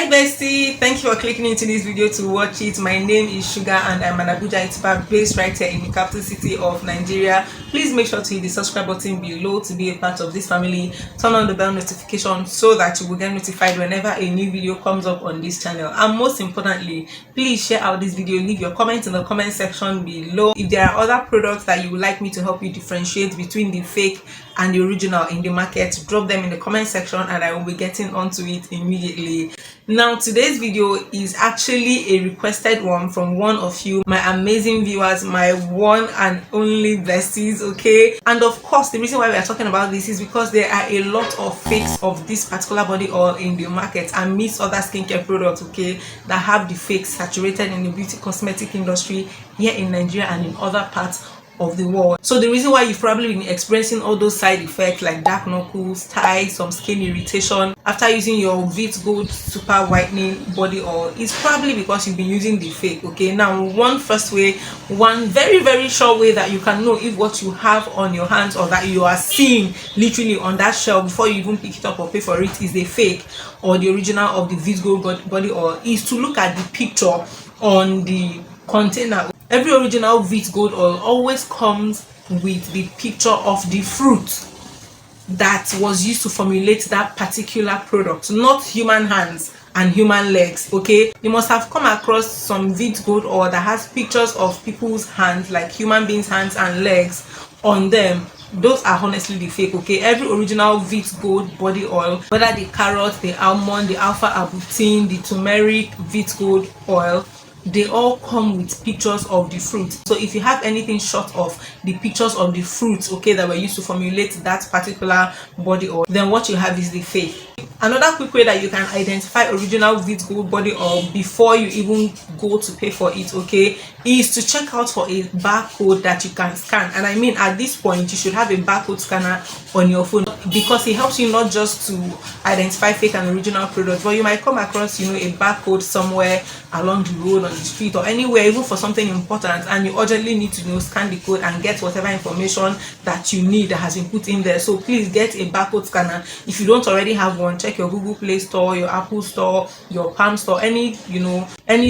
Hi bestie, thank you for clicking into this video to watch it. My name is Shuga and I'm an Abuja YouTuber based right here in the capital city of Nigeria. Please make sure to hit the subscribe button below to be a part of this family. Turn on the bell notification so that you will get notified whenever a new video comes up on this channel. And most importantly, please share out this video. Leave your comments in the comment section below. If there are other products that you would like me to help you differentiate between the fake and the original in the market, drop them in the comment section and I will be getting onto it immediately. Now today's video is actually a requested one from one of you, my amazing viewers, my one and only besties, okay? And of course the reason why we are talking about this is because there are a lot of fakes of this particular body oil in the market and meets other skincare products, okay, that have the fakes saturated in the beauty cosmetic industry here in Nigeria and in other parts of the world. So the reason why you've probably been experiencing all those side effects like dark knuckles, ties, some skin irritation after using your Veetgold super whitening body oil is probably because you've been using the fake, okay? Now one very sure way that you can know if what you have on your hands or that you are seeing literally on that shelf before you even pick it up or pay for it is a fake or the original of the Veetgold body oil is to look at the picture on the container. Every original Veetgold oil always comes with the picture of the fruit that was used to formulate that particular product, not human hands and human legs, okay? You must have come across some Veetgold oil that has pictures of people's hands, like human beings' hands and legs on them. Those are honestly the fake, okay? Every original Veetgold body oil, whether the carrot, the almond, the alpha arbutin, the turmeric Veetgold oil, they all come with pictures of the fruit. So if you have anything short of the pictures of the fruits, okay, that were used to formulate that particular body oil, then what you have is the fake. Another quick way that you can identify original Veetgold body oil before you even go to pay for it, okay, is to check out for a barcode that you can scan. And I mean, at this point you should have a barcode scanner on your phone because it helps you not just to identify fake and original products, but you might come across, you know, a barcode somewhere along the road, on the street, or anywhere, even for something important, and you urgently need to, you know, scan the code and get whatever information that you need that has been put in there. So please get a barcode scanner. If you don't already have one, check your Google Play Store, your Apple Store, your Palm Store, any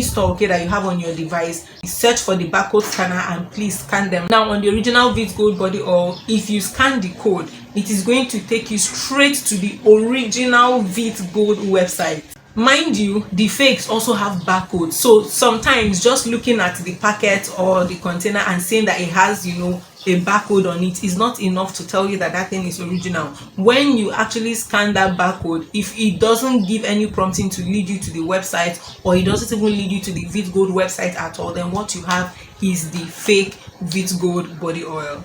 store, okay, that you have on your device. Search for the barcode scanner and please scan them. Now on the original Veetgold body oil, if you scan the code, it is going to take you straight to the original Veetgold website. Mind you, the fakes also have barcodes, so sometimes just looking at the packet or the container and saying that it has, you know, a barcode on it is not enough to tell you that that thing is original. When you actually scan that barcode, if it doesn't give any prompting to lead you to the website, or it doesn't even lead you to the Veetgold website at all, then what you have is the fake Veetgold body oil.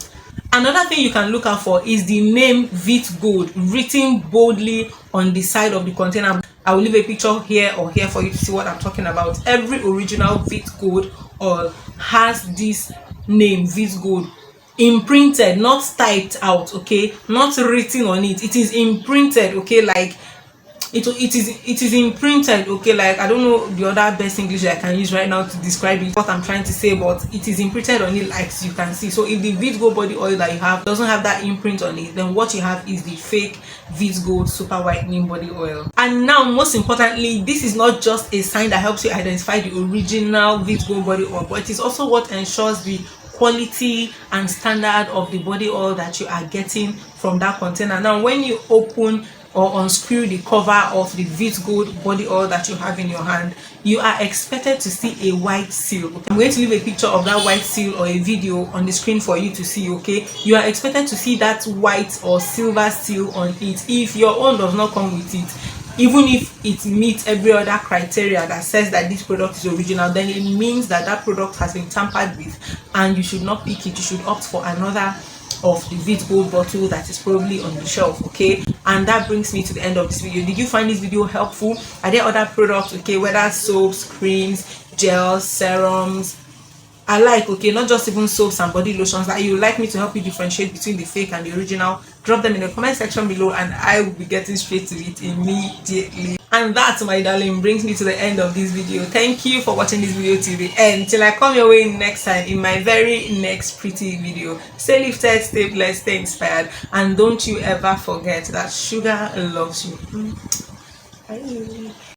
Another thing you can look out for is the name Veetgold written boldly on the side of the container. I will leave a picture here or here for you to see what I'm talking about. Every original Veetgold oil has this name Veetgold imprinted, not typed out, okay, not written on it. It is imprinted, okay, like it is imprinted, okay, like I don't know the other best English I can use right now to describe it, what I'm trying to say, but it is imprinted on it, like you can see. So if the Veetgold body oil that you have doesn't have that imprint on it, then what you have is the fake Veetgold super whitening body oil. And now most importantly, this is not just a sign that helps you identify the original Veetgold body oil, but it is also what ensures the quality and standard of the body oil that you are getting from that container. Now when you open or unscrew the cover of the Veetgold body oil that you have in your hand, you are expected to see a white seal, okay? I'm going to leave a picture of that white seal or a video on the screen for you to see, okay? You are expected to see that white or silver seal on it. If your own does not come with it, even if it meets every other criteria that says that this product is original, then it means that that product has been tampered with and you should not pick it. You should opt for another of the Veetgold bottle that is probably on the shelf, okay? And that brings me to the end of this video. Did you find this video helpful? Are there other products, okay, whether soaps, creams, gels, serums, okay, not just even soaps and body lotions, that you would like me to help you differentiate between the fake and the original? Drop them in the comment section below and I will be getting straight to it immediately. And that, my darling, brings me to the end of this video. Thank you for watching this video till the end. Till I come your way next time in my very next pretty video. Stay lifted, stay blessed, stay inspired, and don't you ever forget that Shuga loves you. Bye.